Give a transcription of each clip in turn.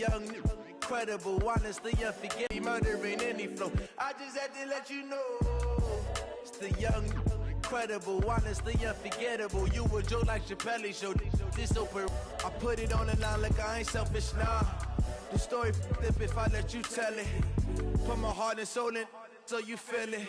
young, incredible, honestly unforgiving, murdering any flow. I just had to let you know. It's the young, incredible, honestly unforgettable. You a joke like Chappelle show. This open, I put it on the line like I ain't selfish, nah. The story flip if I let you tell it. Put my heart and soul in, so you feel it.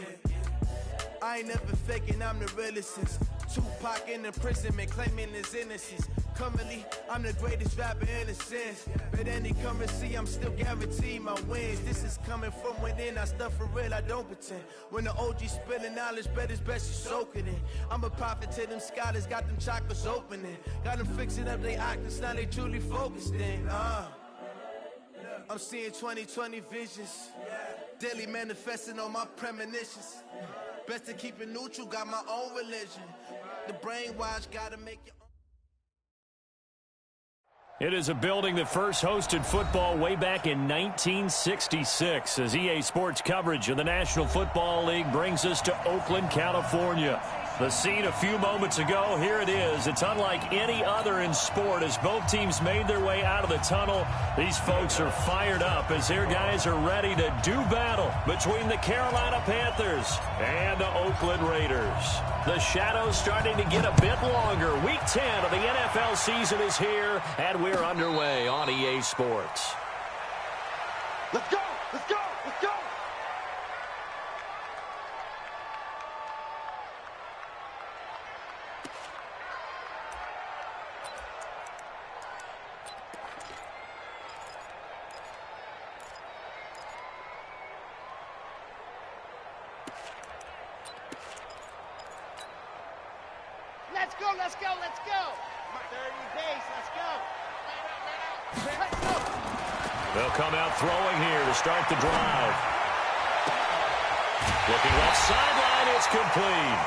I ain't never faking, I'm the realest since Tupac in imprisonment, claiming his innocence. Currently, I'm the greatest rapper in a sense. But any currency, I'm still guaranteed my wins. This is coming from within, I stuff for real, I don't pretend. When the OG spilling knowledge, bet it's best you soak it in. I'm a prophet to them scholars, got them chakras opening. Got them fixing up they octaves, now they truly focused in. I'm seeing 2020 visions. Daily manifesting on my premonitions. Best to keep it neutral, got my own religion. The brainwash gotta make your own. It is a building that first hosted football way back in 1966 as EA Sports coverage of the National Football League brings us to Oakland, California. The scene a few moments ago, here it is. It's unlike any other in sport as both teams made their way out of the tunnel. These folks are fired up as their guys are ready to do battle between the Carolina Panthers and the Oakland Raiders. The shadows starting to get a bit longer. Week 10 of the NFL season is here, and we're underway on EA Sports. Let's go! Let's go! Let's go! Let's go, let's go. 30 pace, let's go. Let's go. They'll come out throwing here to start the drive. Looking left sideline, it's complete.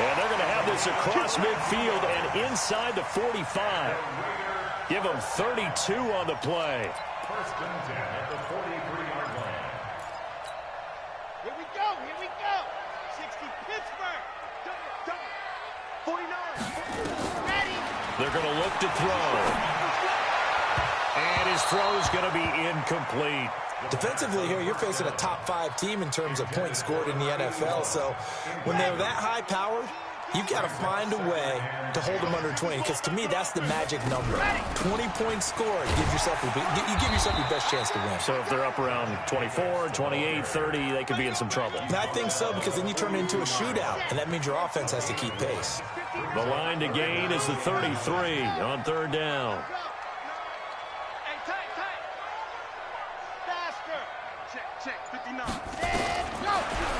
And they're going to have this across midfield and inside the 45. Give them 32 on the play. First and 10 at the 43-yard line. Here we go, here we go. 60 Pittsburgh. 49. Ready. They're going to look to throw. And his throw's going to be incomplete. Defensively here, you're facing a top 5 team in terms of points scored in the NFL. So when they're that high powered, you've got to find a way to hold them under 20. Because to me, that's the magic number. 20 points scored. You give yourself your best chance to win. So if they're up around 24, 28, 30, they could be in some trouble. And I think so, because then you turn it into a shootout. And that means your offense has to keep pace. The line to gain is the 33 on third down. Check, 59.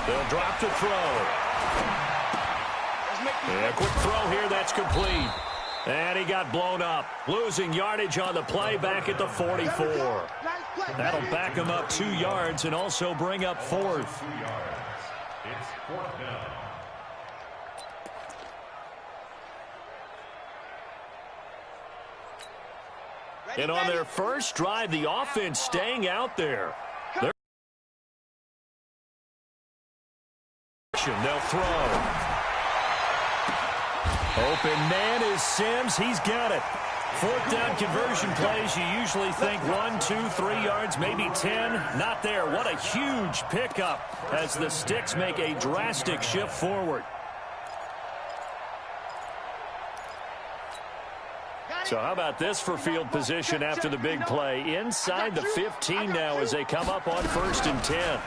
They'll drop to throw. Yeah, quick throw here, that's complete. And he got blown up. Losing yardage on the play back at the 44. That'll back him up 2 yards and also bring up 4th. It's 4th down. And on their first drive, the offense staying out there. They'll throw. Open man is Sims. He's got it. 4th down conversion plays. You usually think 1, 2, 3 yards, maybe 10. Not there. What a huge pickup as the Sticks make a drastic shift forward. So how about this for field position after the big play? Inside the 15 now as they come up on 1st and 10.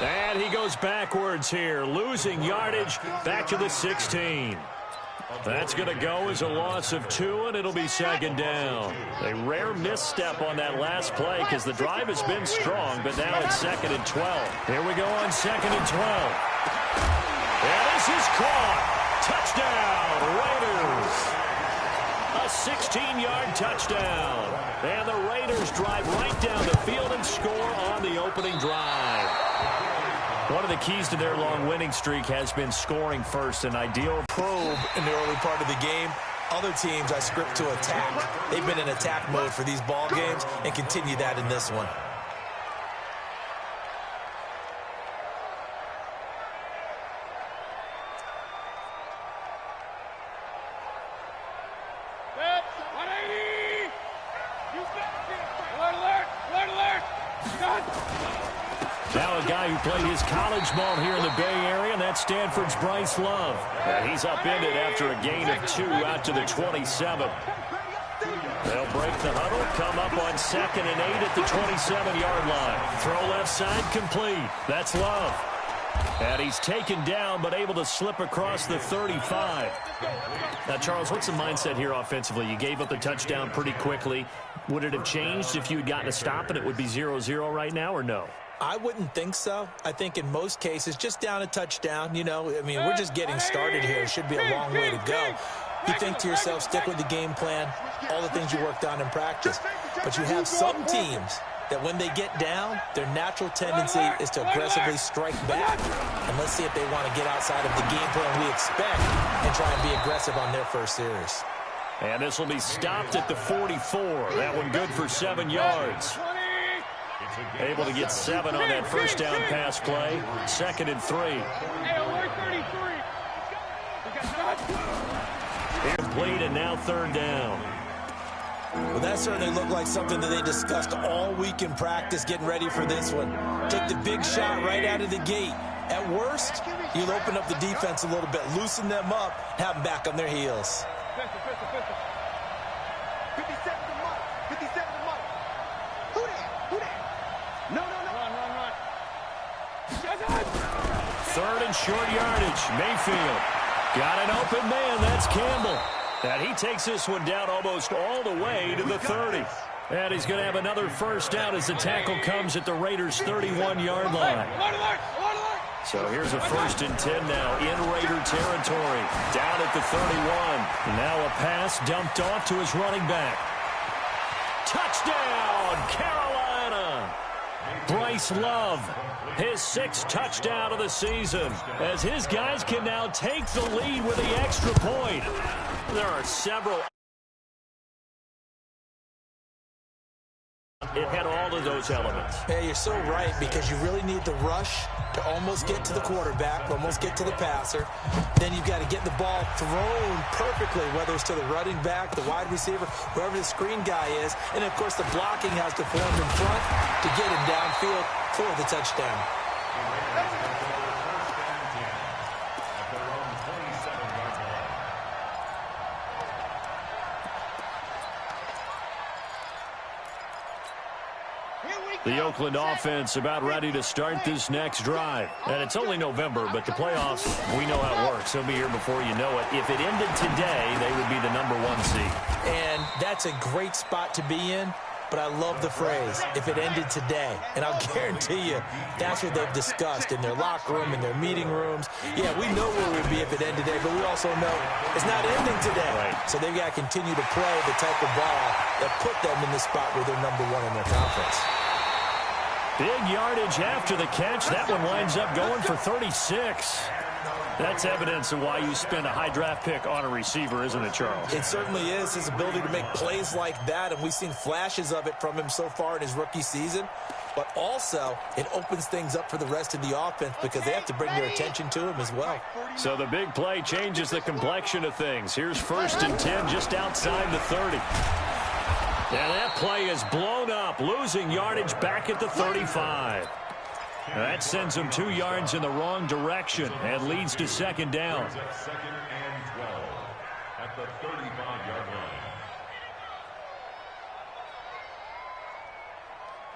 And he goes backwards here, losing yardage back to the 16. That's going to go as a loss of 2, and it'll be 2nd down. A rare misstep on that last play because the drive has been strong, but now it's 2nd and 12. Here we go on 2nd and 12. And this is caught. Touchdown, Raiders. A 16-yard touchdown. And the Raiders drive right down the field and score on the opening drive. One of the keys to their long winning streak has been scoring first, an ideal Probe in the early part of the game. Other teams I script to attack. They've been in attack mode for these ball games and continue that in this one. guy who played his college ball here in the Bay Area, and that's Stanford's Bryce Love. And he's upended after a gain of 2 out to the 27. They'll break the huddle, come up on 2nd and 8 at the 27-yard line. Throw left side complete. That's Love. And he's taken down, but able to slip across the 35. Now, Charles, what's the mindset here offensively? You gave up the touchdown pretty quickly. Would it have changed if you had gotten a stop and it would be 0-0 right now, or no? I wouldn't think so. I think in most cases, just down a touchdown, you know, I mean, we're just getting started here. It should be a long way to go. You think to yourself, stick with the game plan, all the things you worked on in practice. But you have some teams that when they get down, their natural tendency is to aggressively strike back. And let's see if they want to get outside of the game plan we expect and try and be aggressive on their first series. And this will be stopped at the 44. That one good for 7 yards. Able to get 7 on that first down pass play. 2nd and 3. Incomplete, and now 3rd down. Well, that certainly looked like something that they discussed all week in practice, getting ready for this one. Take the big shot right out of the gate. At worst, you'll open up the defense a little bit, loosen them up, have them back on their heels. 57 to Mike. 57 to Mike. Who that? Who that? No. Run. 3rd and short yardage. Mayfield got an open man. That's Campbell. And he takes this one down almost all the way to the 30. And he's going to have another first down as the tackle comes at the Raiders' 31-yard line. So here's a 1st and 10 now in Raider territory. Down at the 31. Now a pass dumped off to his running back. Touchdown, Carolina! Bryce Love, his 6th touchdown of the season, as his guys can now take the lead with the extra point. There are several. It had all of those elements. Yeah, you're so right, because you really need the rush to almost get to the quarterback, almost get to the passer. Then you've got to get the ball thrown perfectly, whether it's to the running back, the wide receiver, whoever the screen guy is. And, of course, the blocking has to form in front to get him downfield for the touchdown. The Oakland offense about ready to start this next drive. And it's only November, but the playoffs, we know how it works. They'll be here before you know it. If it ended today, they would be the #1 seed. And that's a great spot to be in, but I love the phrase, if it ended today. And I'll guarantee you, that's what they've discussed in their locker room, in their meeting rooms. Yeah, we know where we'd be if it ended today, but we also know it's not ending today. Right. So they've got to continue to play the type of ball that put them in the spot where they're #1 in their conference. Big yardage after the catch. That one winds up going for 36. That's evidence of why you spend a high draft pick on a receiver, isn't it, Charles? It certainly is, his ability to make plays like that, and we've seen flashes of it from him so far in his rookie season. But also, it opens things up for the rest of the offense because they have to bring their attention to him as well. So the big play changes the complexion of things. Here's 1st and 10 just outside the 30. And that play is blown up, losing yardage back at the 35. That sends them 2 yards in the wrong direction and leads to 2nd down. 2nd and 12 at the 35-yard line.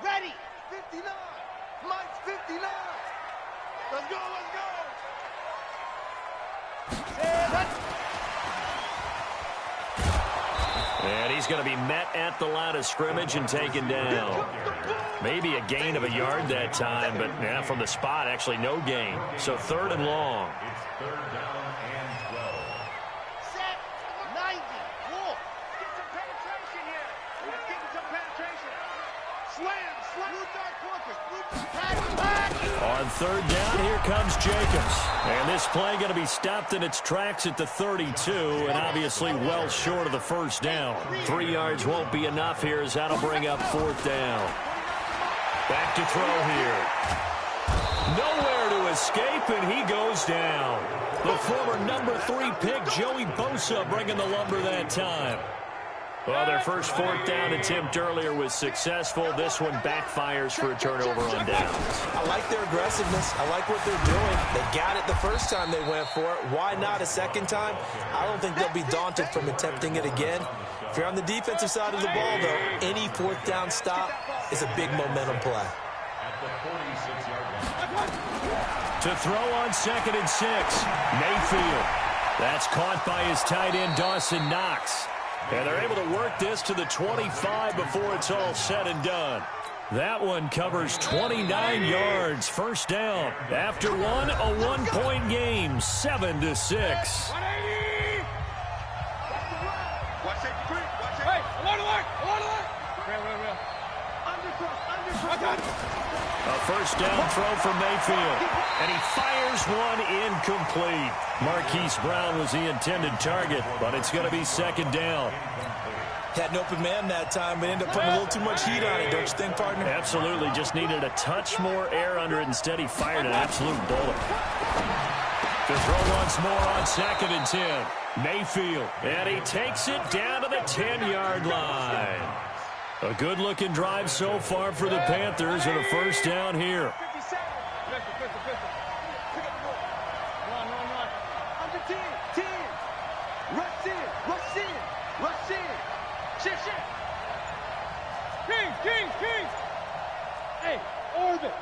Ready. 59. Mike's 59. Let's go. And he's going to be met at the line of scrimmage and taken down. Maybe a gain of a yard that time, but from the spot, actually no gain. So 3rd and long. It's 3rd down and 12. Set. 90. Wolf. Get some penetration here. Let's get some penetration. Slam. Blue dot corpus. Back. On 3rd down, here comes Jacobs. And this play going to be stopped in its tracks at the 32, and obviously well short of the first down. 3 yards won't be enough here, as that'll bring up 4th down. Back to throw here. Nowhere to escape, and he goes down. The former #3 pick, Joey Bosa, bringing the lumber that time. Well, their first fourth down attempt earlier was successful. This one backfires for a turnover on downs. I like their aggressiveness. I like what they're doing. They got it the first time they went for it. Why not a second time? I don't think they'll be daunted from attempting it again. If you're on the defensive side of the ball, though, any fourth down stop is a big momentum play. To throw on 2nd and 6, Mayfield. That's caught by his tight end, Dawson Knox. And they're able to work this to the 25 before it's all said and done. That one covers 29 yards. First down. After one, a one-point game, 7-6. A first down throw for Mayfield. And he fires one incomplete. Marquise Brown was the intended target, but it's going to be 2nd down. Had an open man that time, but ended up putting a little too much heat on it, don't you think, partner? Absolutely. Just needed a touch more air under it. Instead, he fired an absolute bullet. To throw once more on 2nd and 10. Mayfield. And he takes it down to the 10-yard line. A good-looking drive so far for the Panthers, and a first down here. Hey, orbit.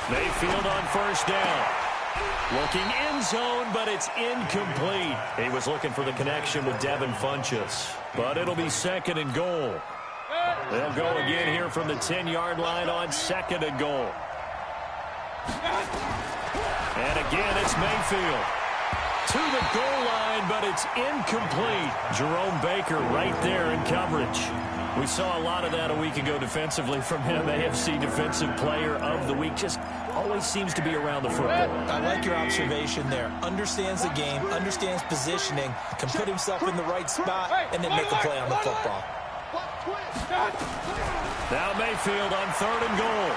Mayfield on first down. Looking end zone, but it's incomplete. He was looking for the connection with Devin Funchess, but it'll be 2nd and goal. They'll go again here from the 10-yard line on 2nd and goal. And again, it's Mayfield. To the goal line, but it's incomplete. Jerome Baker right there in coverage. We saw a lot of that a week ago defensively from him. AFC Defensive Player of the Week. Just always seems to be around the football. I like your observation there. Understands the game, understands positioning, can put himself in the right spot, and then make a play on the football. Now Mayfield on 3rd and goal.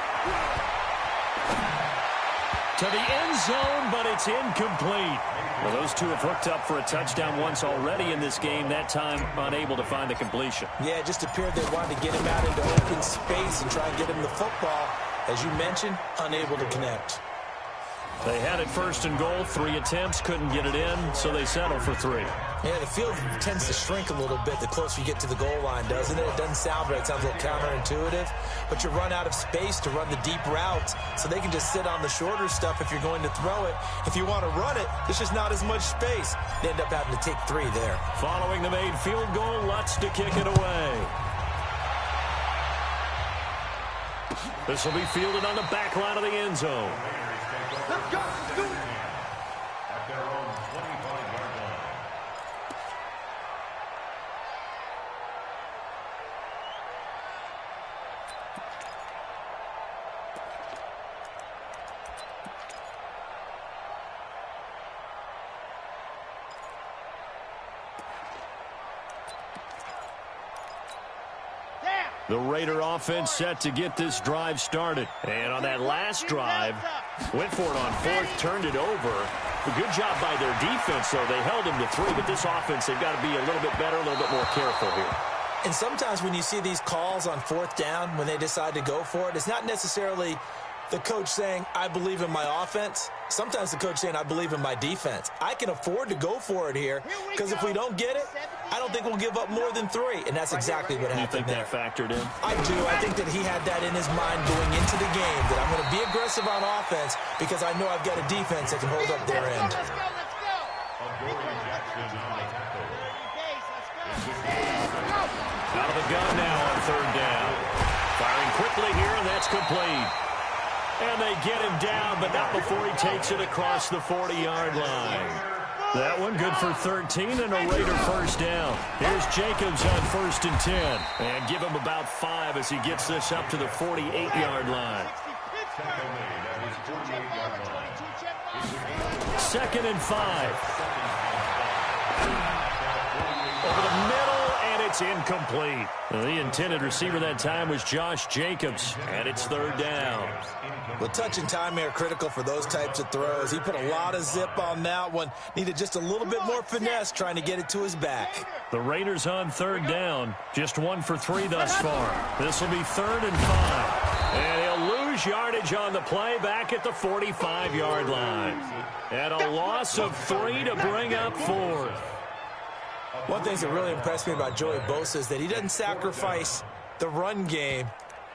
To the end zone, but it's incomplete. Well, those two have hooked up for a touchdown once already in this game, that time unable to find the completion. Yeah, it just appeared they wanted to get him out into open space and try and get him the football. As you mentioned, unable to connect. They had it 1st and goal, 3 attempts, couldn't get it in, so they settle for 3. Yeah, the field tends to shrink a little bit the closer you get to the goal line, doesn't it? It doesn't sound right. It sounds a little counterintuitive. But you run out of space to run the deep routes, so they can just sit on the shorter stuff if you're going to throw it. If you want to run it, there's just not as much space. They end up having to take 3 there. Following the made field goal, Lutz to kick it away. This will be fielded on the back line of the end zone. Let's go. Do it. At their own 25-yard line. The Raider offense set to get this drive started. And on that last drive, went for it on 4th, turned it over. A good job by their defense, though. They held him to 3, but this offense, they've got to be a little bit better, a little bit more careful here. And sometimes when you see these calls on 4th down, when they decide to go for it, it's not necessarily the coach saying, I believe in my offense. Sometimes the coach saying, I believe in my defense. I can afford to go for it here because if we don't get it, I don't think we'll give up more than 3. And that's exactly what happened there. You think that factored in? I do. I think that he had that in his mind going into the game, that I'm going to be aggressive on offense because I know I've got a defense that can hold up their end. Let's go. Let's go. Jackson on the tackle. Out of the gun now on 3rd down. Firing quickly here, and that's complete. And they get him down, but not before he takes it across the 40-yard line. That one good for 13 and a Raider first down. Here's Jacobs on 1st and 10. And give him about 5 as he gets this up to the 48-yard line. 2nd and 5. Over the middle, and it's It's incomplete. The intended receiver that time was Josh Jacobs, and it's third down. Well, touch and time are critical for those types of throws. He put a lot of zip on that one. Needed just a little bit more finesse trying to get it to his back. The Raiders on third down. Just 1 for 3 thus far. This will be 3rd and 5. And he'll lose yardage on the play back at the 45-yard line. And a loss of 3 to bring up 4th. One thing that really impressed me about Joey Bosa is that he doesn't sacrifice the run game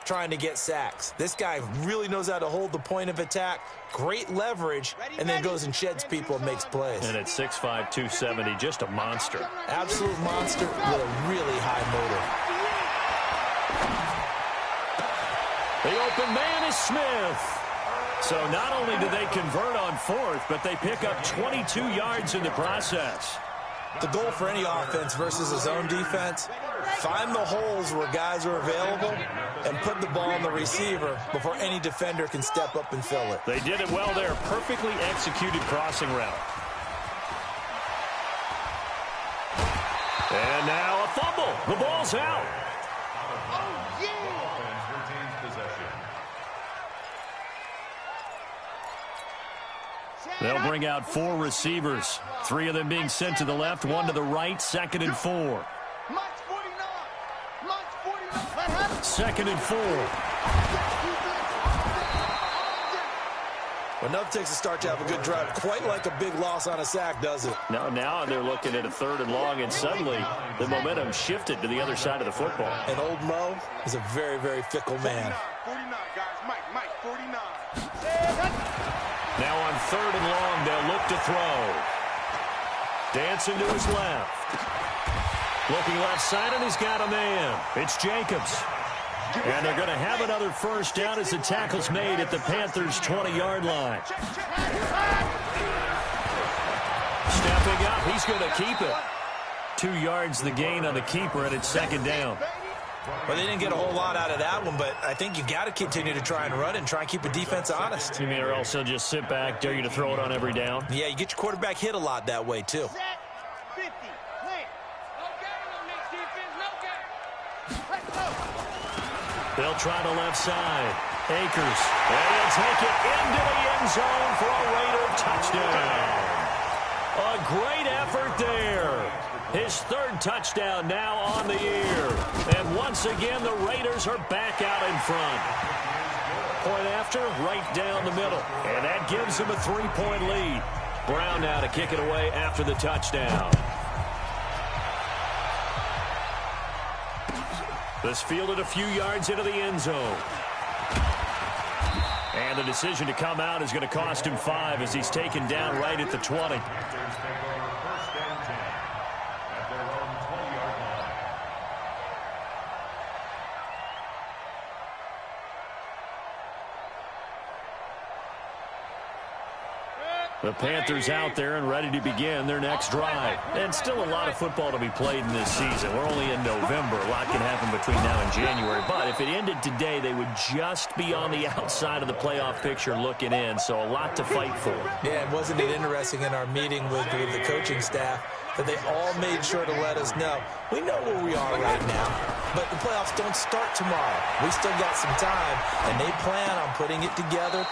trying to get sacks. This guy really knows how to hold the point of attack, great leverage, and then goes and sheds people and makes plays. And at 6'5", 270, just a monster. Absolute monster with a really high motor. The open man is Smith. So not only do they convert on 4th, but they pick up 22 yards in the process. The goal for any offense versus his own defense, find the holes where guys are available and put the ball on the receiver before any defender can step up and fill it. They did it well there. Perfectly executed crossing route. And now a fumble. The ball's out. They'll bring out 4 receivers. 3 of them being sent to the left, 1 to the right, 2nd and 4. 2nd and 4. Well, enough takes a start to have a good drive. Quite like a big loss on a sack, does it? Now they're looking at a 3rd and long, and suddenly the momentum shifted to the other side of the football. And old Mo is a very, very fickle man. 49, guys. Mike, 49. Now on 3rd and long, they'll look to throw. Dancing to his left. Looking left side, and he's got a man. It's Jacobs. And they're going to have another first down as the tackle's made at the Panthers' 20-yard line. Stepping up, he's going to keep it. 2 yards the gain on the keeper, and it's 2nd down. Well, they didn't get a whole lot out of that one, but I think you got to continue to try and run and try and keep the defense honest. You mean, or else they'll just sit back, dare you to throw it on every down? Yeah, you get your quarterback hit a lot that way, too. Set, 50, clear. They'll try the left side. Akers. And he'll take it into the end zone for a Raider touchdown. A great effort there. His 3rd touchdown now on the year. And once again, the Raiders are back out in front. Point after, right down the middle. And that gives them a 3-point lead. Brown now to kick it away after the touchdown. This fielded a few yards into the end zone. And the decision to come out is going to cost him 5 as he's taken down right at the 20. The Panthers out there and ready to begin their next drive. And still a lot of football to be played in this season. We're only in November. A lot can happen between now and January. But if it ended today, they would just be on the outside of the playoff picture looking in. So a lot to fight for. Yeah, and wasn't it interesting in our meeting with the coaching staff that they all made sure to let us know, we know where we are right now, but the playoffs don't start tomorrow. We still got some time, and they plan on putting it together,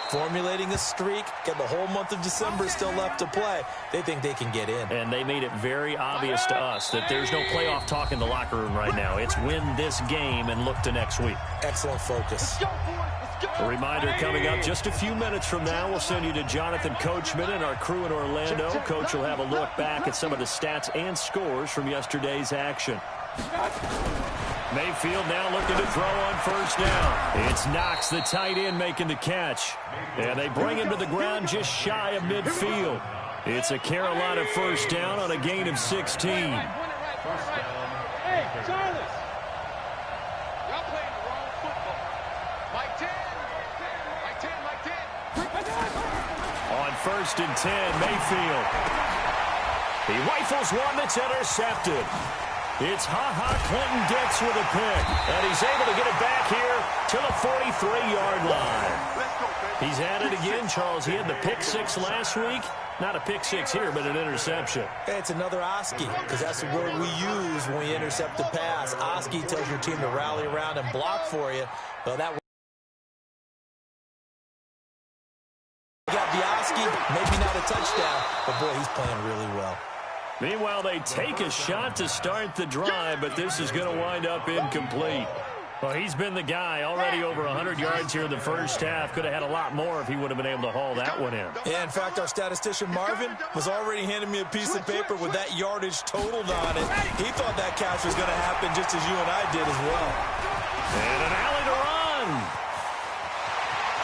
formulating a streak, get the whole month of December still left to play. They think they can get in. And they made it very obvious to us that there's no playoff talk in the locker room right now. It's win this game and look to next week. Excellent focus. A reminder coming up just a few minutes from now, we'll send you to Jonathan Coachman and our crew in Orlando. Coach will have a look back at some of the stats and scores from yesterday's action. Mayfield now looking to throw on first down. It's Knox, the tight end, making the catch. And they bring him to the ground just shy of midfield. It's a Carolina first down on a gain of 16. Hey, Charles. Y'all playing the wrong football. Mike 10. On 1st and 10, Mayfield. He rifles one that's intercepted. It's Ha-Ha Clinton-Dix with a pick. And he's able to get it back here to the 43-yard line. He's at it again, Charles. He had the pick six last week. Not a pick six here, but an interception. Hey, it's another Oski, because that's the word we use when we intercept the pass. Oski tells your team to rally around and block for you. Well, that got the Oski, maybe not a touchdown, but boy, he's playing really well. Meanwhile, they take a shot to start the drive, but this is going to wind up incomplete. Well, he's been the guy, already over 100 yards here in the first half. Could have had a lot more if he would have been able to haul that one in. Yeah, in fact, our statistician Marvin was already handing me a piece of paper with that yardage totaled on it. He thought that catch was going to happen just as you and I did as well. And an alley to run.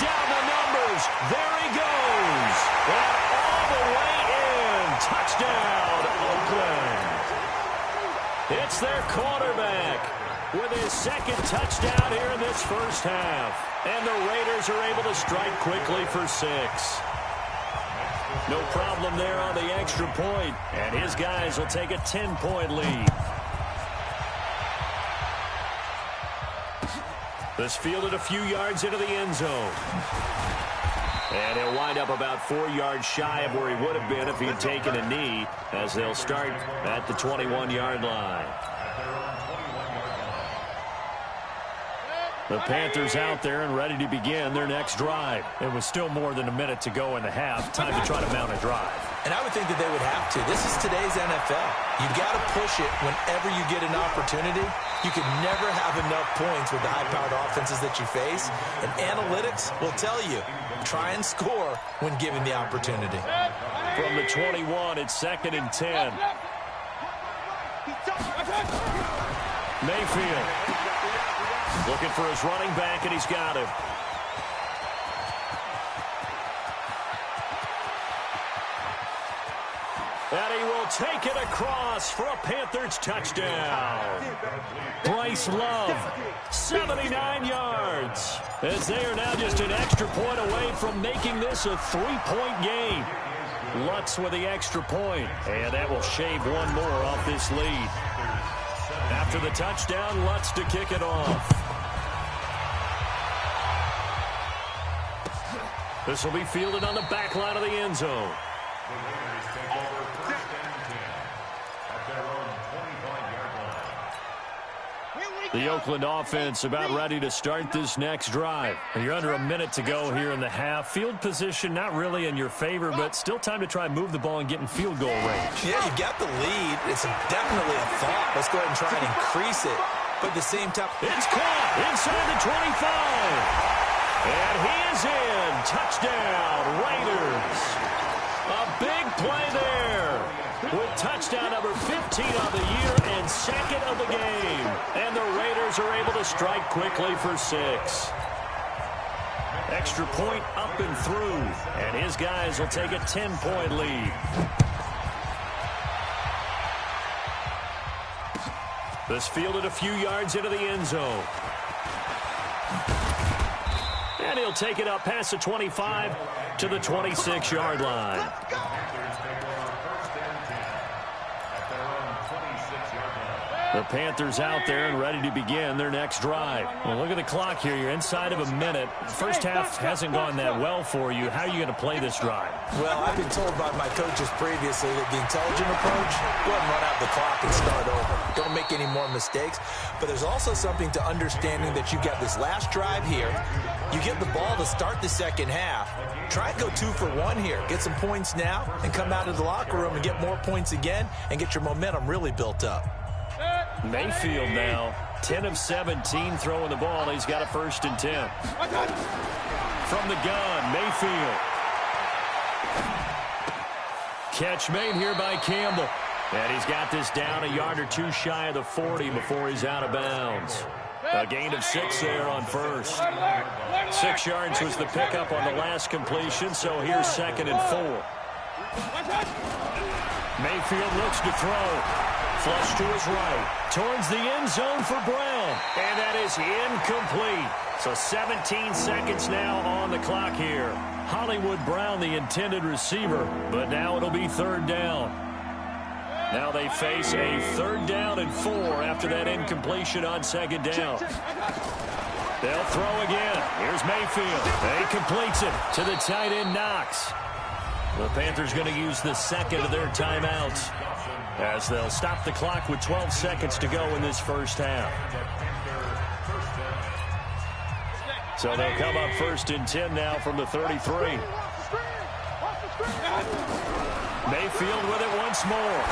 Down the numbers. There he goes. And all the way in. Touchdown, Oakland. It's their quarterback with his second touchdown here in this first half. And the Raiders are able to strike quickly for 6. No problem there on the extra point. And his guys will take a 10-point lead. This fielded a few yards into the end zone. And he'll wind up about 4 yards shy of where he would have been if he had taken a knee, as they'll start at the 21-yard line. The Panthers out there and ready to begin their next drive. It was still more than a minute to go in the half. Time to try to mount a drive. And I would think that they would have to. This is today's NFL. You've got to push it whenever you get an opportunity. You can never have enough points with the high-powered offenses that you face. And analytics will tell you, try and score when given the opportunity. From the 21, it's 2nd and 10. Mayfield looking for his running back, and he's got him. And he will take it across for a Panthers touchdown. Bryce Love, 79 yards. As they are now just an extra point away from making this a 3-point game. Lutz with the extra point, and that will shave one more off this lead. After the touchdown, Lutz to kick it off. This will be fielded on the back line of the end zone. The Oakland offense about ready to start this next drive. And you're under a minute to go here in the half. Field position not really in your favor, but still time to try and move the ball and get in field goal range. Yeah, you got the lead. It's definitely a thought. Let's go ahead and try and increase it. But at the same time, it's caught inside the 25. And he is in. Touchdown, Raiders. A big play there with touchdown number 15 on the year and 2nd of the game. And the Raiders are able to strike quickly for 6. Extra point up and through. And his guys will take a 10-point lead. This fielded a few yards into the end zone. And he'll take it up past the 25 to the 26-yard line. The Panthers out there and ready to begin their next drive. Well, look at the clock here. You're inside of a minute. First half hasn't gone that well for you. How are you going to play this drive? Well, I've been told by my coaches previously that the intelligent approach, go ahead and run out the clock and start over. Don't make any more mistakes. But there's also something to understanding that you got this last drive here. You get the ball to start the second half. Try and go 2 for 1 here. Get some points now and come out of the locker room and get more points again and get your momentum really built up. Mayfield now, 10 of 17 throwing the ball. He's got a 1st and 10. From the gun, Mayfield. Catch made here by Campbell. And he's got this down a yard or 2 shy of the 40 before he's out of bounds. A gain of 6 there on 1st. 6 yards was the pickup on the last completion, so here's 2nd and 4. Mayfield looks to throw. Flush to his right. Towards the end zone for Brown. And that is incomplete. So 17 seconds now on the clock here. Hollywood Brown, the intended receiver. But now it'll be 3rd down. Now they face a 3rd down and 4 after that incompletion on 2nd down. They'll throw again. Here's Mayfield. He completes it to the tight end, Knox. The Panthers going to use the 2nd of their timeouts as they'll stop the clock with 12 seconds to go in this first half. So they'll come up 1st and 10 now from the 33. Mayfield with it once more.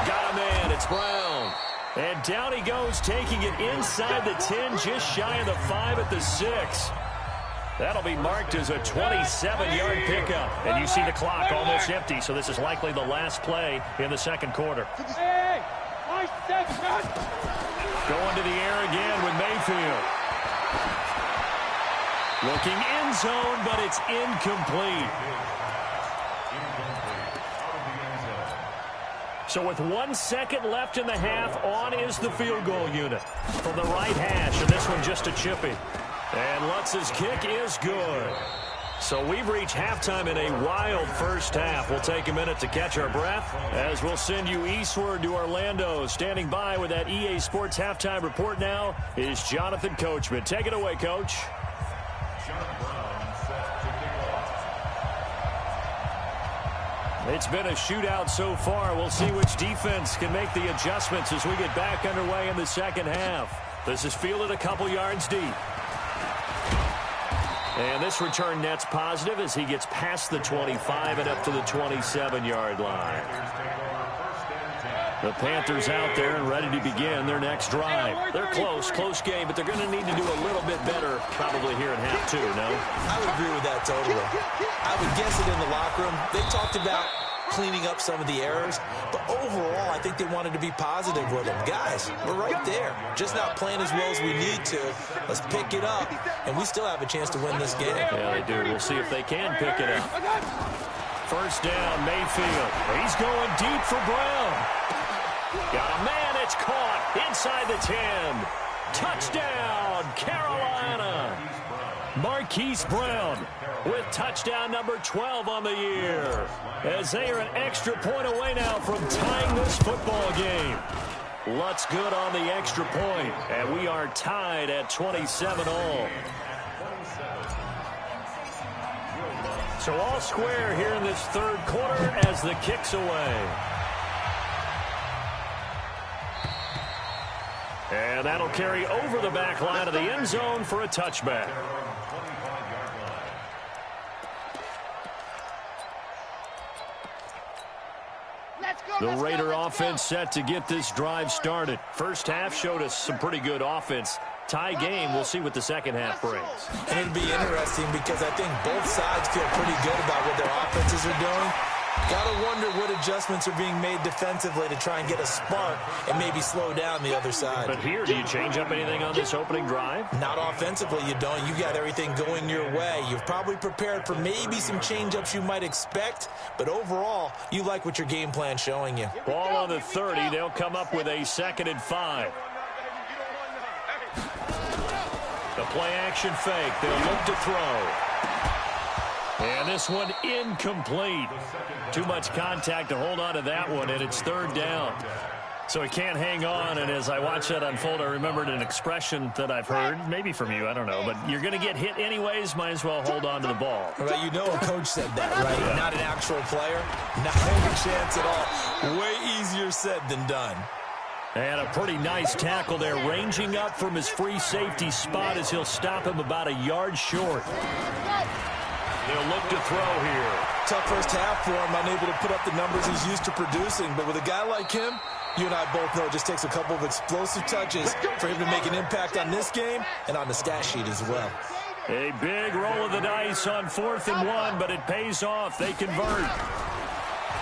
Got a man. It's Brown. And down he goes, taking it inside the 10, just shy of the 5 at the 6. That'll be marked as a 27-yard pickup. And you see the clock almost empty, so this is likely the last play in the 2nd quarter. Going to the air again with Mayfield. Looking end zone, but it's incomplete. So with 1 second left in the half, on is the field goal unit from the right hash, and this one just a chippy. And Lutz's kick is good. So we've reached halftime in a wild first half. We'll take a minute to catch our breath as we'll send you eastward to Orlando. Standing by with that EA Sports halftime report now is Jonathan Coachman. Take it away, Coach. It's been a shootout so far. We'll see which defense can make the adjustments as we get back underway in the 2nd half. This is fielded a couple yards deep. And this return net's positive as he gets past the 25 and up to the 27-yard line. The Panthers out there and ready to begin their next drive. They're close game, but they're going to need to do a little bit better probably here in half 2, no? I would agree with that totally. I would guess it in the locker room. They talked about cleaning up some of the errors, but overall, I think they wanted to be positive with them. Guys, we're right there. Just not playing as well as we need to. Let's pick it up, and we still have a chance to win this game. Yeah, they do. We'll see if they can pick it up. 1st down, Mayfield. He's going deep for Brown. Got a man. It's caught inside the 10. Touchdown, Carolina. Marquise Brown with touchdown number 12 on the year, as they are an extra point away now from tying this football game. Lutz good on the extra point, and we are tied at 27 all. So all square here in this 3rd quarter as the kick's away. And that'll carry over the back line of the end zone for a touchback. The Raider offense set to get this drive started. First half showed us some pretty good offense. Tie game, we'll see what the 2nd half brings. And it'll be interesting because I think both sides feel pretty good about what their offenses are doing. Gotta wonder what adjustments are being made defensively to try and get a spark and maybe slow down the other side. But here, do you change up anything on this opening drive? Not offensively, you don't. You got everything going your way. You've probably prepared for maybe some change-ups you might expect, but overall, you like what your game plan's showing you. Ball on the 30. They'll come up with a 2nd and 5. The play-action fake. They'll look to throw. And this one incomplete. Too much contact to hold on to that one, and it's 3rd down. So he can't hang on, and as I watched that unfold, I remembered an expression that I've heard, maybe from you, I don't know, but you're going to get hit anyways, might as well hold on to the ball. Well, you know a coach said that, right? Yeah. Not an actual player. Not any chance at all. Way easier said than done. And a pretty nice tackle there, ranging up from his free safety spot as he'll stop him about a yard short. They'll look to throw here. Tough first half for him, unable to put up the numbers he's used to producing. But with a guy like him, you and I both know it just takes a couple of explosive touches for him to make an impact on this game and on the stat sheet as well. A big roll of the dice on 4th and 1, but it pays off. They convert.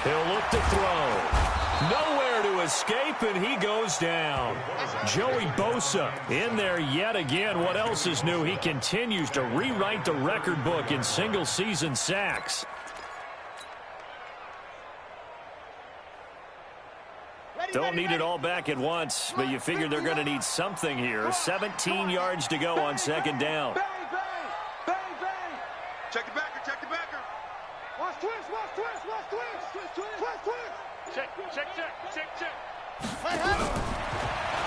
He'll look to throw. Nowhere to escape, and he goes down. Joey Bosa in there yet again. What else is new? He continues to rewrite the record book in single-season sacks. Don't need it all back at once, but you figure they're going to need something here. 17 yards to go on 2nd down. Bang, bang, bang, bang. Check the backer, check the backer. Watch twist, watch twist, watch twist. Twist, twist, twist, twist. Check, check, check, check, check.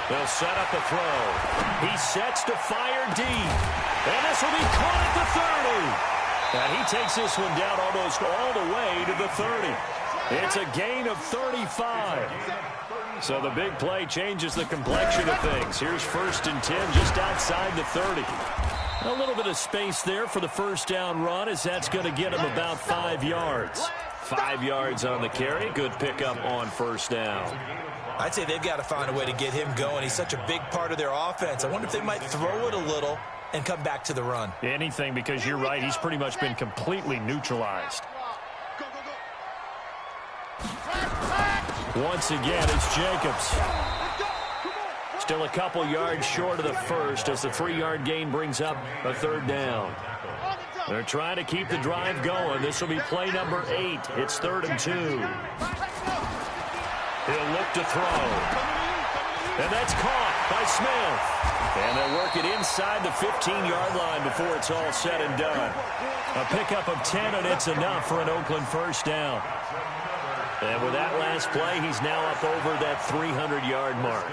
They'll set up a throw. He sets to fire deep. And this will be caught at the 30. And he takes this one down almost all the way to the 30. It's a gain of 35. So the big play changes the complexion of things. Here's 1st and 10 just outside the 30. A little bit of space there for the first down run, as that's going to get him about 5 yards. 5 yards on the carry. Good pickup on 1st down. I'd say they've got to find a way to get him going. He's such a big part of their offense. I wonder if they might throw it a little and come back to the run. Anything, because you're right. He's pretty much been completely neutralized. Once again, it's Jacobs. Still a couple yards short of the first as the 3-yard gain brings up a 3rd down. They're trying to keep the drive going. This will be play number 8. It's 3rd and 2. He'll look to throw. And that's caught by Smith. And they'll work it inside the 15-yard line before it's all said and done. A pickup of 10, and it's enough for an Oakland 1st down. And with that last play, he's now up over that 300-yard mark.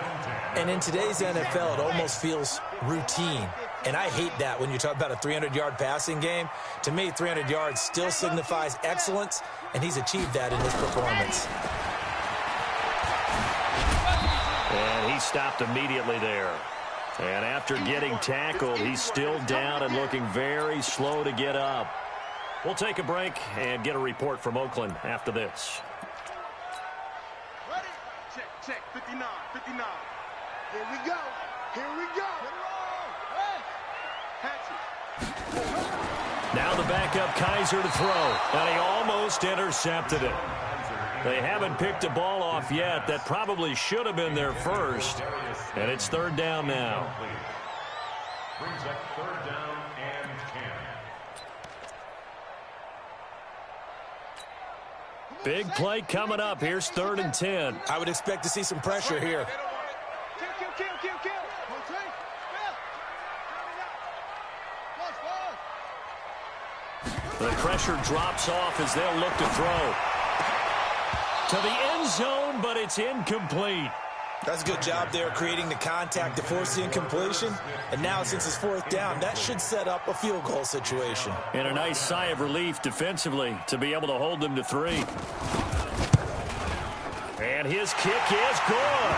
And in today's NFL, it almost feels routine. And I hate that when you talk about a 300-yard passing game. To me, 300 yards still signifies excellence, and he's achieved that in this performance. And he stopped immediately there. And after getting tackled, he's still down and looking very slow to get up. We'll take a break and get a report from Oakland after this. Ready? Check, check, 59, 59. Here we go. Here we go. Now the backup Kaiser to throw. And he almost intercepted it. They haven't picked a ball off yet. That probably should have been their first. And it's 3rd down now. Brings up 3rd down and 10. Big play coming up. Here's 3rd and 10. I would expect to see some pressure here. Kill. The pressure drops off as they'll look to throw. To the end zone, but it's incomplete. That's a good job there creating the contact to force the incompletion. And now, since it's 4th down, that should set up a field goal situation. And a nice sigh of relief defensively to be able to hold them to 3. And his kick is good.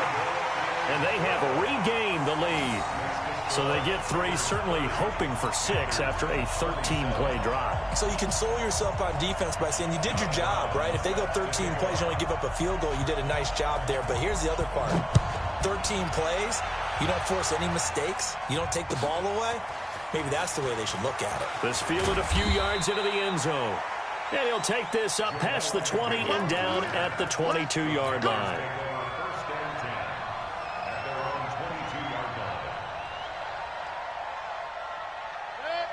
And they have regained the lead. So they get 3, certainly hoping for 6 after a 13-play drive. So you console yourself on defense by saying you did your job, right? If they go 13 plays, you only give up a field goal, you did a nice job there. But here's the other part. 13 plays, you don't force any mistakes, you don't take the ball away. Maybe that's the way they should look at it. This fielded a few yards into the end zone. And he'll take this up past the 20 and down at the 22-yard line.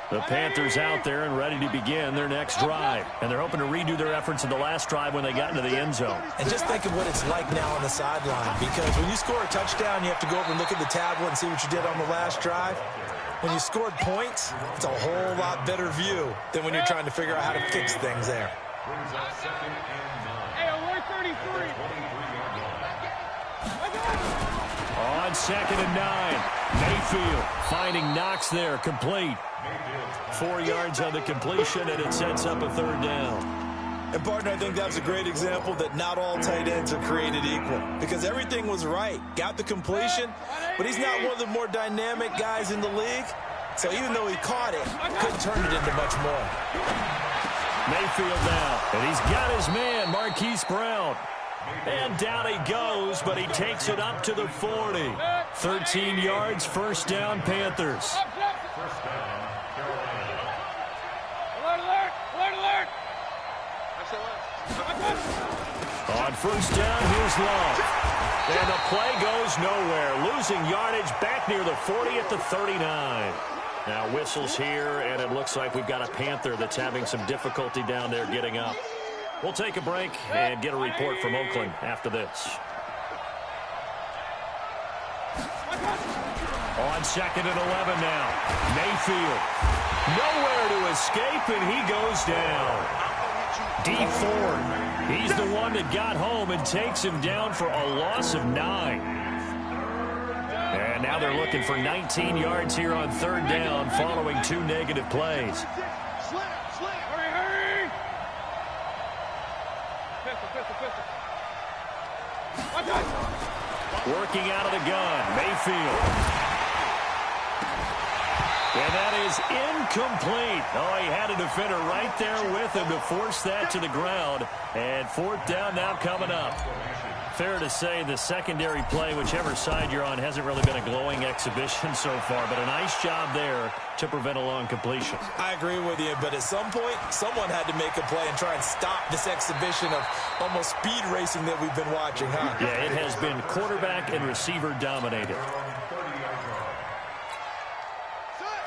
The Panthers out there and ready to begin their next drive. And they're hoping to redo their efforts in the last drive when they got into the end zone. And just think of what it's like now on the sideline. Because when you score a touchdown, you have to go over and look at the tablet and see what you did on the last drive. When you scored points, it's a whole lot better view than when you're trying to figure out how to fix things there. Hey, we're 33. On 2nd and 9. Mayfield finding Knox there, complete. 4 yards on the completion, and it sets up a 3rd down. And, partner, I think that was a great example that not all tight ends are created equal. Because everything was right. Got the completion, but he's not one of the more dynamic guys in the league. So even though he caught it, couldn't turn it into much more. Mayfield now, and he's got his man, Marquise Brown. And down he goes, but he takes it up to the 40. 13 yards, 1st down, Panthers. On 1st down, here's Love. And the play goes nowhere. Losing yardage back near the 40 at the 39. Now whistles here, and it looks like we've got a Panther that's having some difficulty down there getting up. We'll take a break and get a report from Oakland after this. On 2nd and 11 now. Mayfield. Nowhere to escape, and he goes down. D. Ford. He's the one that got home and takes him down for a loss of 9. And now they're looking for 19 yards here on third down following 2 negative plays. Slam, hurry, hurry. Pistol. Watch out. Working out of the gun, Mayfield. And that is incomplete. Oh, he had a defender right there with him to force that to the ground. And fourth down now coming up. Fair to say the secondary play, whichever side you're on, hasn't really been a glowing exhibition so far. But a nice job there to prevent a long completion. I agree with you, but at some point, someone had to make a play and try and stop this exhibition of almost speed racing that we've been watching, huh? Yeah, it has been quarterback and receiver dominated.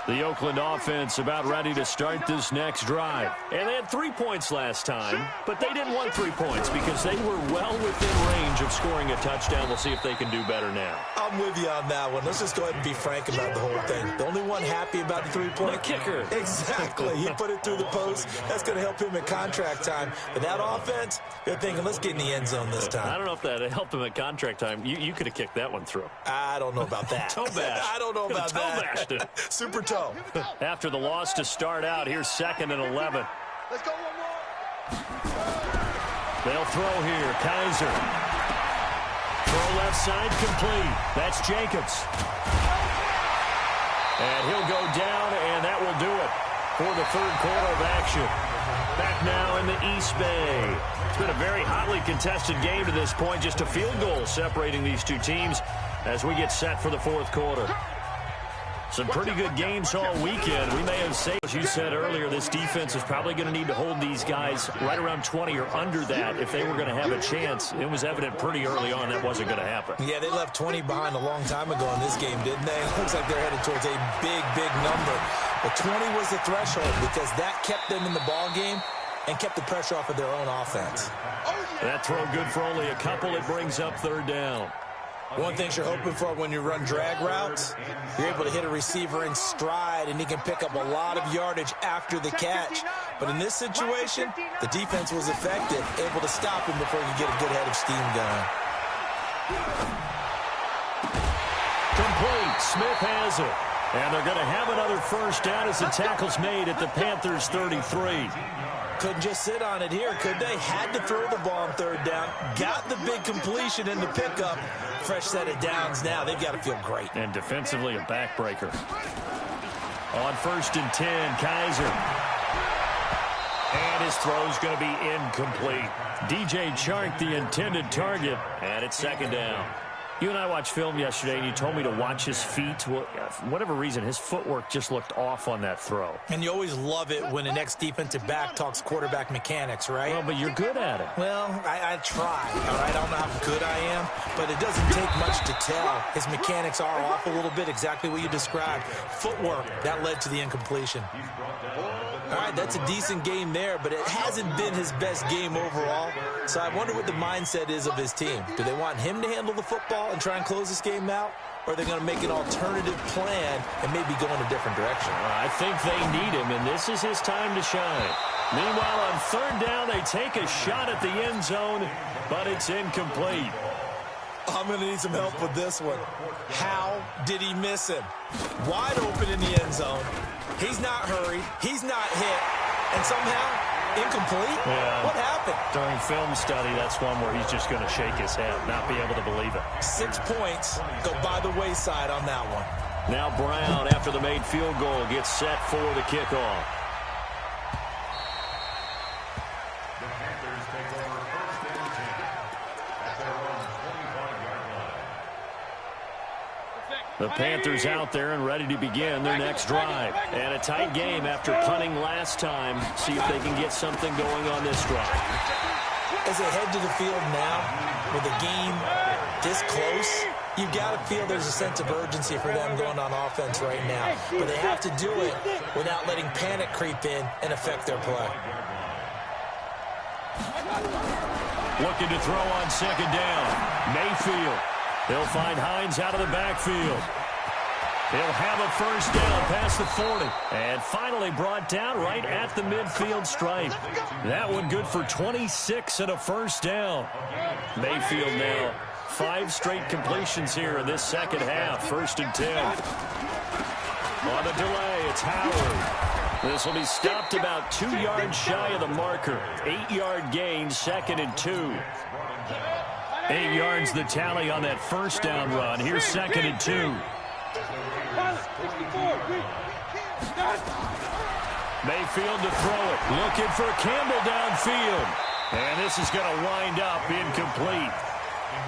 The Oakland offense about ready to start this next drive. And they had 3 points last time, but they didn't want 3 points because they were well within range of scoring a touchdown. We'll see if they can do better now. I'm with you on that one. Let's just go ahead and be frank about the whole thing. The only one happy about the 3-point kicker. Exactly. He put it through the post. That's going to help him in contract time. But that offense, they're thinking, let's get in the end zone this time. I don't know if that helped him at contract time. You could have kicked that one through. I don't know about that. Toe bash. I don't know about toe that. Bashed it. Super toe. After the loss to start out, here's 2nd and 11. Let's go one more. They'll throw here. Kaiser. Throw left side complete. That's Jacobs. And he'll go down, and that will do it for the third quarter of action. Back now in the East Bay. It's been a very hotly contested game to this point. Just a field goal separating these two teams as we get set for the fourth quarter. Some pretty good games all weekend. We may have said, as you said earlier, this defense is probably going to need to hold these guys right around 20 or under that if they were going to have a chance. It was evident pretty early on that wasn't going to happen. Yeah, they left 20 behind a long time ago in this game, didn't they? It looks like they're headed towards a big, big number. But 20 was the threshold because that kept them in the ball game and kept the pressure off of their own offense. That throw good for only a couple. It brings up third down. One thing you're hoping for when you run drag routes, you're able to hit a receiver in stride, and he can pick up a lot of yardage after the catch. But in this situation, the defense was effective, able to stop him before you get a good head of steam going. Complete. Smith has it. And they're going to have another first down as the tackle's made at the Panthers' 33. Couldn't just sit on it here, could they? Had to throw the ball on third down. Got the big completion in the pickup. Fresh set of downs now. They've got to feel great. And defensively, a backbreaker. On 1st and 10, Kaiser. And his throw's going to be incomplete. DJ Chark, the intended target, and it's 2nd down. You and I watched film yesterday, and you told me to watch his feet. Well, for whatever reason, his footwork just looked off on that throw. And you always love it when the next defensive back talks quarterback mechanics, right? Well, but you're good at it. Well, I try, all right? I don't know how good I am, but it doesn't take much to tell. His mechanics are off a little bit, exactly what you described. Footwork, that led to the incompletion. All right, that's a decent game there, but it hasn't been his best game overall. So I wonder what the mindset is of his team. Do they want him to handle the football and try and close this game out? Or are they going to make an alternative plan and maybe go in a different direction? I think they need him, and this is his time to shine. Meanwhile, on third down, they take a shot at the end zone, but it's incomplete. I'm going to need some help with this one. How did he miss him? Wide open in the end zone. He's not hurried. He's not hit. And somehow, incomplete? Yeah. What happened? During film study, that's one where he's just going to shake his head, not be able to believe it. 6 points go by the wayside on that one. Now Brown, after the made field goal, gets set for the kickoff. The Panthers take over 1st and 10 at their own 25-yard line. The Panthers out there and ready to begin their next drive. And a tight game after punting last time. See if they can get something going on this drive. As they head to the field now, with the game this close, you've got to feel there's a sense of urgency for them going on offense right now. But they have to do it without letting panic creep in and affect their play. Looking to throw on 2nd down. Mayfield. They'll find Hines out of the backfield. He'll have a first down past the 40. And finally brought down right at the midfield stripe. That one good for 26 and a first down. Mayfield now 5 straight completions here in this second half. 1st and 10. On the delay, it's Howard. This will be stopped about 2 yards shy of the marker. 8-yard gain, 2nd and 2. 8 yards the tally on that first down run. Here's 2nd and 2. Mayfield to throw it. Looking for Campbell downfield. And this is going to wind up incomplete.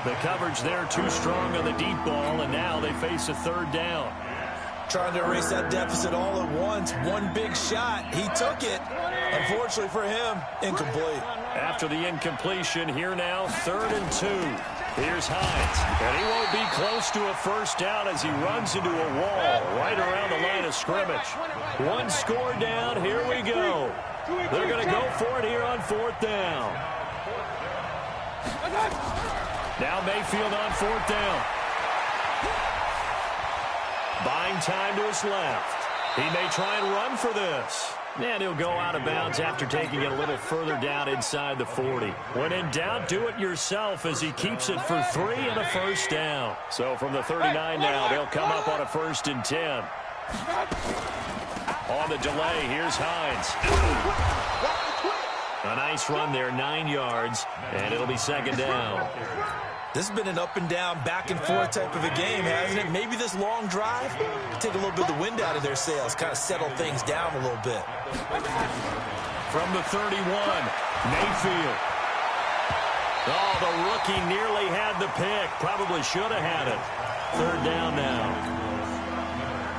The coverage there too strong on the deep ball, and now they face a 3rd down. Trying to erase that deficit all at once. One big shot. He took it. Unfortunately for him, incomplete. After the incompletion, here now, 3rd and 2. Here's Hines. And he won't be close to a first down as he runs into a wall right around the line of scrimmage. 1 score down. Here we go. They're going to go for it here on 4th down. Now Mayfield on 4th down. Buying time to his left. He may try and run for this. And he'll go out of bounds after taking it a little further down inside the 40. When in doubt, do it yourself as he keeps it for 3 and a first down. So from the 39 now, they'll come up on a 1st and 10. On the delay, here's Hines. A nice run there, 9 yards, and it'll be 2nd down. This has been an up and down, back and forth type of a game, hasn't it? Maybe this long drive take a little bit of the wind out of their sails, kind of settle things down a little bit. From the 31, Mayfield. Oh, the rookie nearly had the pick. Probably should have had it. 3rd down now.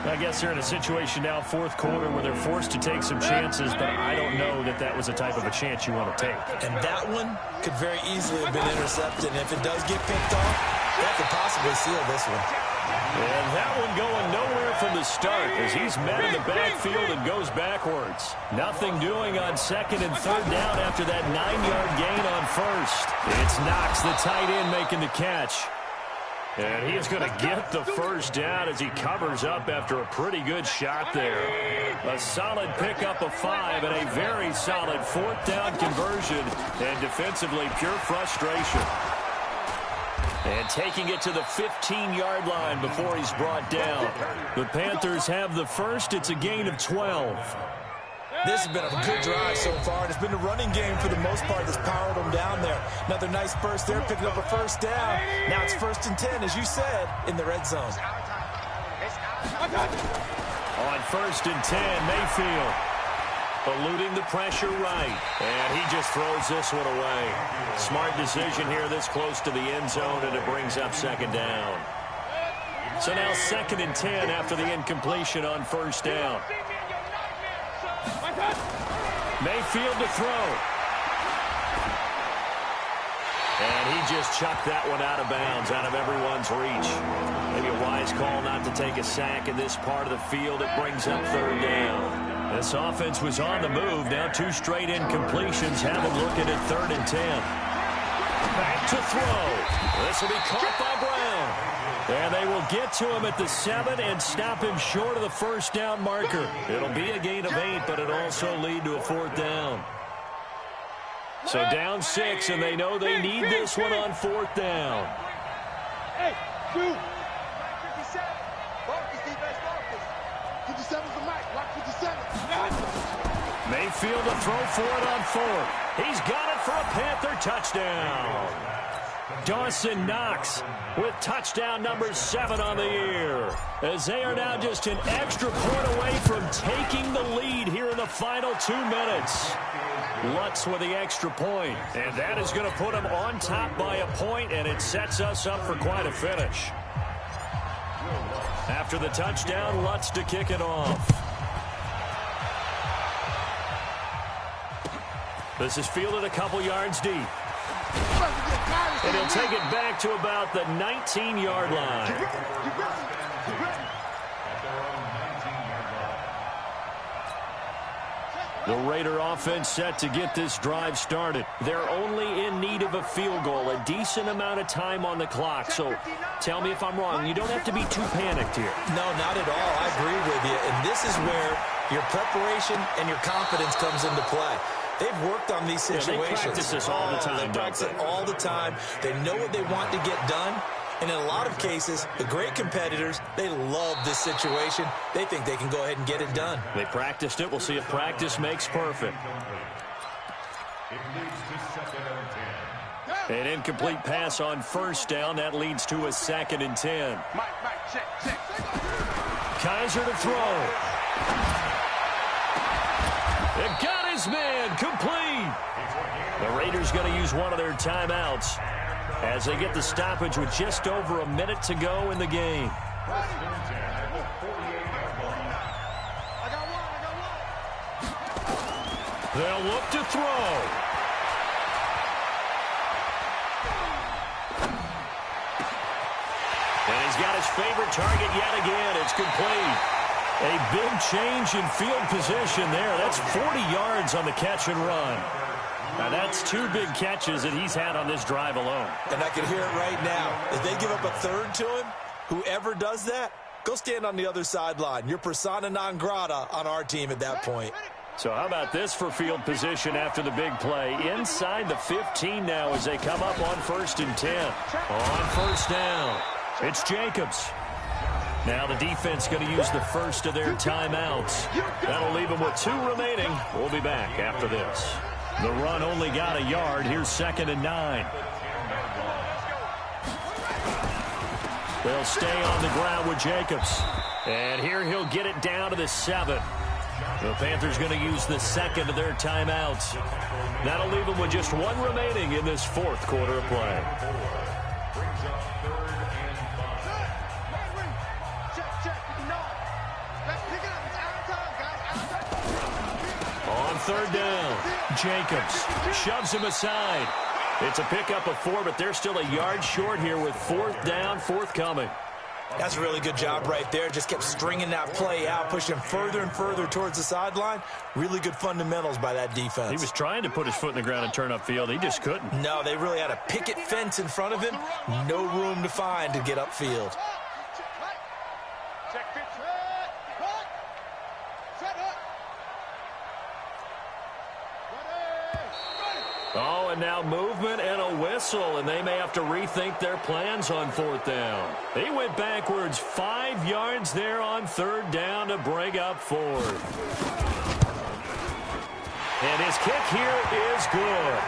I guess they're in a situation now, 4th quarter, where they're forced to take some chances, but I don't know that that was the type of a chance you want to take. And that one could very easily have been intercepted. And if it does get picked off, that could possibly seal this one. And that one going nowhere from the start as he's met in the backfield and goes backwards. Nothing doing on 2nd and 3rd down after that 9-yard gain on 1st. It's Knox, the tight end, making the catch. And he is going to get the first down as he covers up after a pretty good shot there. A solid pickup of 5 and a very solid 4th down conversion. And defensively, pure frustration. And taking it to the 15-yard line before he's brought down. The Panthers have the first. It's a gain of 12. This has been a good drive so far, and it's been a running game for the most part that's powered them down there. Another nice burst there, picking up a first down. Now it's 1st and 10, as you said, in the red zone. On 1st and 10, Mayfield eluding the pressure right. And he just throws this one away. Smart decision here this close to the end zone, and it brings up 2nd down. So now 2nd and 10 after the incompletion on 1st down. Mayfield to throw. And he just chucked that one out of bounds, out of everyone's reach. Maybe a wise call not to take a sack in this part of the field. It brings up 3rd down. This offense was on the move. Now 2 straight incompletions have them looking at 3rd and 10. Back to throw. This will be caught by Brown. And they will get to him at the 7 and stop him short of the first down marker. It'll be a gain of 8, but it'll also lead to a 4th down. So down 6, and they know they need this one on 4th down. Hey, shoot. 57. Focus, defense, focus. 57's the mic. Lock 57. Mayfield to throw for it on 4th. He's got it for a Panther touchdown. Dawson Knox with touchdown number 7 on the year, as they are now just an extra point away from taking the lead here in the final 2 minutes. Lutz with the extra point, and that is going to put them on top by a point, and it sets us up for quite a finish. After the touchdown, Lutz to kick it off. This is fielded a couple yards deep. And he'll take it back to about the 19-yard line. The Raider offense set to get this drive started. They're only in need of a field goal, a decent amount of time on the clock. So tell me if I'm wrong. You don't have to be too panicked here. No, not at all. I agree with you. And this is where your preparation and your confidence comes into play. They've worked on these situations. They practice this all the time. They practice it all the time. They know what they want to get done. And in a lot of cases, the great competitors, they love this situation. They think they can go ahead and get it done. They practiced it. We'll see if practice makes perfect. It leads to 2nd and 10. An incomplete pass on first down. That leads to a 2nd and 10. Mike, check. Kaiser to throw. It got his man complete. The Raiders going to use one of their timeouts as they get the stoppage with just over a minute to go in the game. They'll look to throw. And he's got his favorite target yet again. It's complete. A big change in field position there. That's 40 yards on the catch and run. Now, that's 2 big catches that he's had on this drive alone. And I can hear it right now. If they give up a third to him, whoever does that, go stand on the other sideline. You're persona non grata on our team at that point. So how about this for field position after the big play? Inside the 15 now as they come up on 1st and 10. On first down, it's Jacobs. Now the defense going to use the first of their timeouts. That'll leave them with 2 remaining. We'll be back after this. The run only got a yard. Here's 2nd and 9. They'll stay on the ground with Jacobs. And here he'll get it down to the 7. The Panthers going to use the 2nd of their timeouts. That'll leave them with just 1 remaining in this 4th quarter of play. On 3rd down, Jacobs shoves him aside. It's a pickup of 4, but they're still a yard short here with 4th down, forthcoming. That's a really good job right there. Just kept stringing that play out, pushing further and further towards the sideline. Really good fundamentals by that defense. He was trying to put his foot in the ground and turn upfield. He just couldn't. No, they really had a picket fence in front of him. No room to find to get upfield. Oh, and now movement and a whistle, and they may have to rethink their plans on 4th down. They went backwards 5 yards there on 3rd down to bring up 4th. And his kick here is good.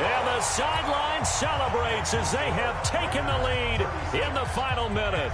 And the sideline celebrates as they have taken the lead in the final minute.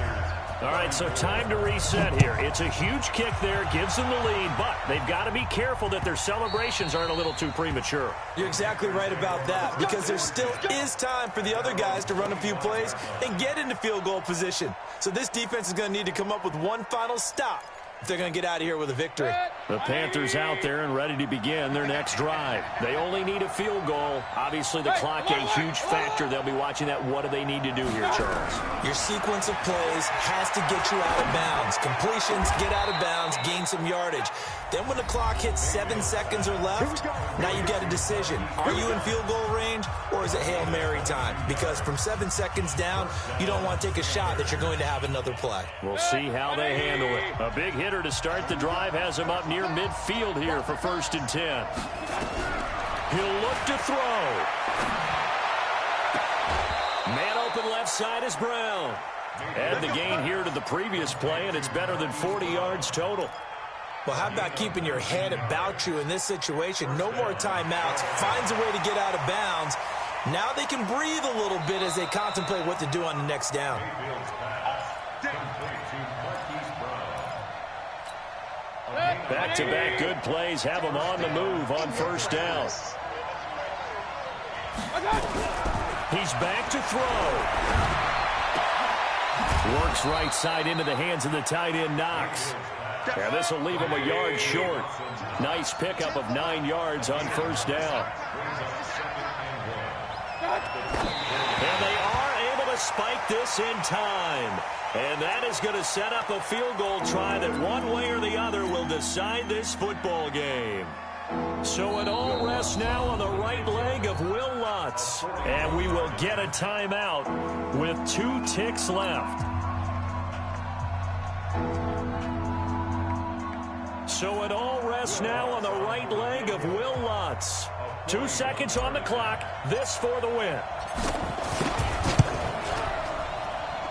All right, so time to reset here. It's a huge kick there, gives them the lead, but they've got to be careful that their celebrations aren't a little too premature. You're exactly right about that, because there still is time for the other guys to run a few plays and get into field goal position. So this defense is going to need to come up with one final stop if they're going to get out of here with a victory. The Panthers out there and ready to begin their next drive. They only need a field goal. Obviously, the clock a huge factor. They'll be watching that. What do they need to do here, Charles? Your sequence of plays has to get you out of bounds. Completions, get out of bounds, gain some yardage. Then when the clock hits 7 seconds or left, now you get a decision. Are you in field goal range, or is it Hail Mary time? Because from 7 seconds down, you don't want to take a shot that you're going to have another play. We'll see how they handle it. A big hitter to start the drive has him up near midfield here for 1st and 10. He'll look to throw. Man open left side is Brown. Add the gain here to the previous play, and it's better than 40 yards total. Well, how about keeping your head about you in this situation? No more timeouts. Finds a way to get out of bounds. Now they can breathe a little bit as they contemplate what to do on the next down. Back-to-back good plays have them on the move on 1st down. He's back to throw. Works right side into the hands of the tight end, Knox. And this will leave him a yard short. Nice pickup of 9 yards on 1st down. And they are able to spike this in time. And that is going to set up a field goal try that one way or the other will decide this football game. So it all rests now on the right leg of Will Lutz. And we will get a timeout with 2 ticks left. So it all rests now on the right leg of Will Lutz. 2 seconds on the clock. This for the win.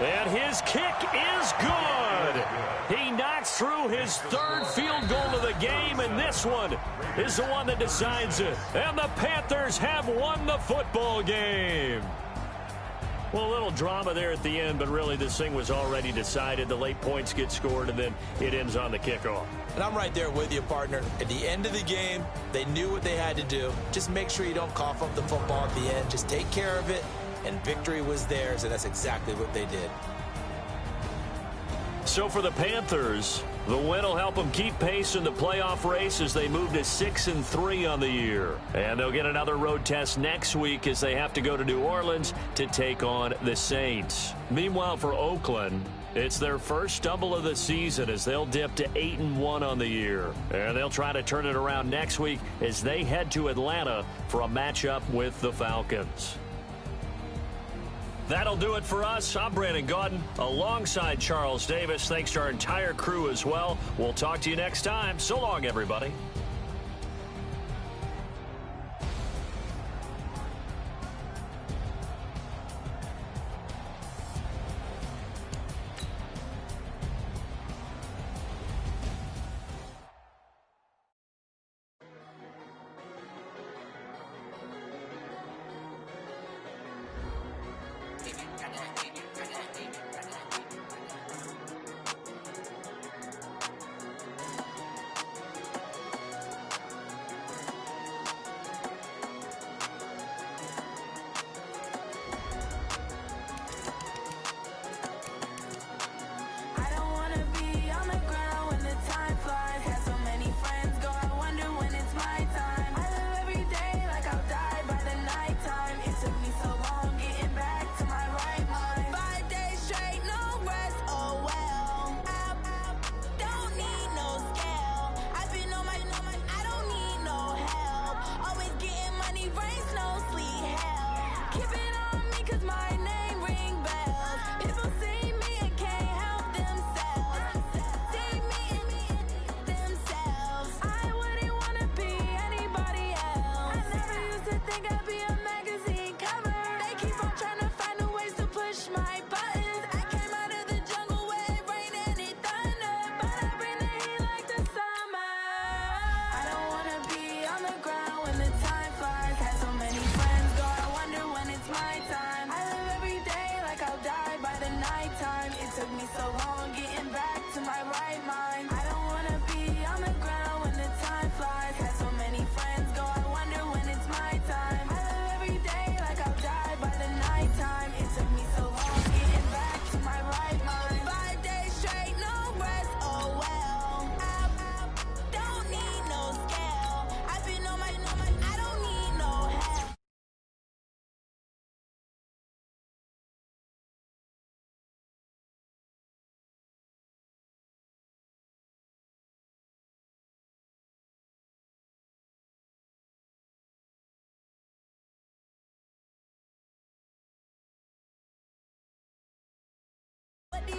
And his kick is good. He knocks through his 3rd field goal of the game, and this one is the one that decides it. And the Panthers have won the football game. Well, a little drama there at the end, but really this thing was already decided. The late points get scored, and then it ends on the kickoff. And I'm right there with you, partner. At the end of the game, they knew what they had to do. Just make sure you don't cough up the football at the end. Just take care of it, and victory was theirs, and that's exactly what they did. So for the Panthers, the win will help them keep pace in the playoff race as they move to 6-3 on the year. And they'll get another road test next week as they have to go to New Orleans to take on the Saints. Meanwhile, for Oakland, it's their first stumble of the season as they'll dip to 8-1 on the year. And they'll try to turn it around next week as they head to Atlanta for a matchup with the Falcons. That'll do it for us. I'm Brandon Gaudin alongside Charles Davis. Thanks to our entire crew as well. We'll talk to you next time. So long, everybody.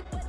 What